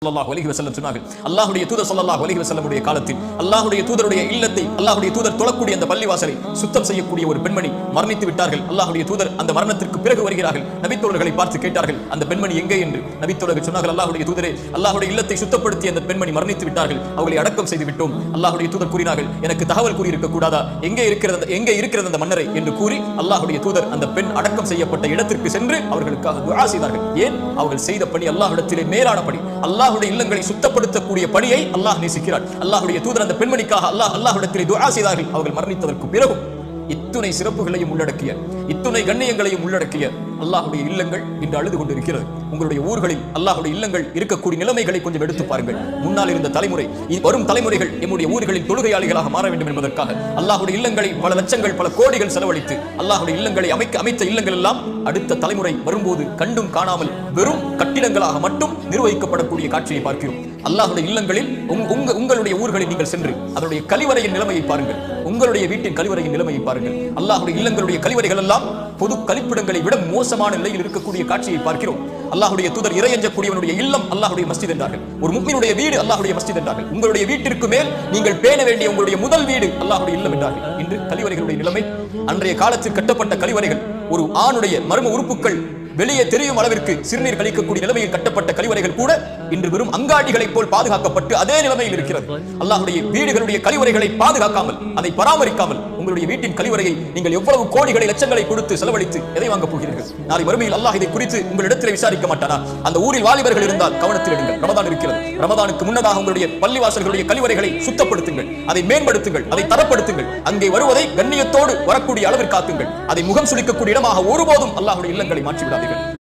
ஸல்லல்லாஹு அலைஹி வஸல்லம் சொன்னார்கள், அல்லாஹ்வுடைய தூதர் ஸல்லல்லாஹு அலைஹி வஸல்லமுடைய காலத்தில் அல்லாஹ்வுடைய தூதருடைய இல்லத்தை, அல்லாஹ்வுடைய தூதர் தொழக்கூடிய அந்த பள்ளிவாசலை சுத்தம் செய்யக்கூடிய ஒரு பெண்மணி மரணித்து விட்டார்கள். அல்லாஹ்வுடைய தூதர் அந்த மரணத்திற்கு பிறகு வருகிறார்கள். நபித்தோழர்களை பார்த்து கேட்டார்கள், அந்த பெண்மணி எங்கே என்று. நபித்தோழர்கள் சொன்னார்கள், அல்லாஹ்வுடைய தூதரே, அல்லாஹ்வுடைய இல்லத்தை சுத்தப்படுத்தி அந்த பெண்மணி மரணித்து விட்டார்கள், அவர்களை அடக்கம் செய்து விட்டோம். அல்லாஹ்வுடைய தூதர் கூறினார்கள், எனக்கு தகவல் கூறி இருக்க கூடாதா, எங்கே இருக்கிறது அந்த மன்னரை என்று கூறி அல்லாஹ்வுடைய தூதர் அந்த பெண் அடக்கம் செய்யப்பட்ட இடத்திற்கு சென்று அவர்களுக்காக துஆ செய்தார்கள். ஏன்? அவர்கள் செய்த பணி அல்லாஹ்விடத்திலே மேலான பணி. அல்லாஹ்வுடைய இல்லங்களை சுத்தப்படுத்தக்கூடிய பணியை அல்லாஹ் நேசிக்கிறார். அல்லாஹ்வுடைய தூதர் அந்த பெண்மணிக்காக அல்லாஹ்விடத்திலே துஆ செய்தார்கள். அவர்கள் மரணித்ததற்கு பிறகும் இத்துணை சிறப்புகளையும் உள்ளடக்கிய, இத்துணை கண்ணியங்களையும் உள்ளடக்கிய அல்லாஹ்வுடைய இல்லங்கள் இன்று அழுது கொண்டிருக்கிறது. உங்களுடைய ஊர்களில் அல்லாஹ்வுடைய இல்லங்கள் இருக்கக்கூடிய நிலைமைகளை கொஞ்சம் எடுத்து பாருங்கள். முன்னால் இருந்த தலைமுறை, வரும் தலைமுறைகள் நம்முடைய ஊர்களில் தொழுகையாளிகளாக மாற வேண்டும் என்பதற்காக அல்லாஹ்வுடைய இல்லங்களை பல லட்சங்கள் பல கோடிகள் செலவழித்து அல்லாஹ்வுடைய இல்லங்களை அமைத்த இல்லங்கள் எல்லாம் அடுத்த தலைமுறை வரும்போது கண்டும் காணாமல் வெறும் கட்டிடங்களாக மட்டும் நிர்வகிக்கப்படக்கூடிய காட்சியை பார்க்கிறோம். அல்லாஹ்வுடைய இல்லங்களில் உங்களுடைய ஊர்களில் நீங்கள் சென்று அதனுடைய கழிவறையின் நிலைமையை பாருங்கள். உங்களுடைய வீட்டின் கழிவறையின் நிலைமையை பாருங்கள். அல்லாஹ்வுடைய இல்லங்களுடைய கழிவறைகள் எல்லாம் பொது கழிப்பிடங்களை விட மோசமான நிலையில் இருக்கக்கூடிய காட்சியை பார்க்கிறோம். அல்லாஹ்வுடைய தூதர் இறையஞ்சக்கூடியவனுடைய இல்லம் அல்லாஹ்வுடைய மஸ்ஜித் என்றார்கள். ஒரு முஃமினுடைய வீடு அல்லாஹ்வுடைய மஸ்ஜித் என்றார்கள். உங்களுடைய வீட்டிற்கு மேல் நீங்கள் பேண வேண்டிய உங்களுடைய முதல் வீடு அல்லாஹ்வுடைய இல்லம் என்றார்கள். இன்று கழிவறைகளுடைய நிலைமை, அன்றைய காலத்தில் கட்டப்பட்ட கழிவறைகள் ஒரு ஆணுடைய மர்ம உறுப்புகள் வெளியே தெரியும் அளவிற்கு சிறுநீர் கழிக்கக்கூடிய நிலைமையில் கட்டப்பட்ட கழிவறைகள் கூட இன்று வெறும் அங்காடிகளைப் போல் பாதுகாக்கப்பட்டு அதே நிலைமையில் இருக்கிறது. அல்லாஹ்வுடைய வீடுகளுடைய கழிவறைகளை பாதுகாக்காமல், அதை பராமரிக்காமல் உங்களுடைய வீட்டின் கழிவறையை நீங்கள் எவ்வளவு கோடிகளை லட்சங்களை கொடுத்து செலவழித்து எதை வாங்க போகிறீர்கள்? நாளை மறுமையில் அல்லாஹ் இதை குறித்து உங்களிடத்தில் விசாரிக்க மாட்டானா? அந்த ஊரில் வாலிபர்கள் இருந்தால் கவனத்தில் எடுங்கள். ரமதான் இருக்கிறது. ரமதானுக்கு முன்னதாக உங்களுடைய பள்ளிவாசல்களுடைய கழிவறைகளை சுத்தப்படுத்துங்கள், அதை மேம்படுத்துங்கள், அதை தரப்படுத்துங்கள். அங்கே வருவதை கண்ணியத்தோடு வரக்கூடிய அளவிற்கு காத்துங்கள். அதை முகம் சுளிக்கக்கூடிய இடமாக ஒருபோதும் அல்லாஹ்வுடைய இல்லங்களை மாற்றிவிடாதீர்கள்.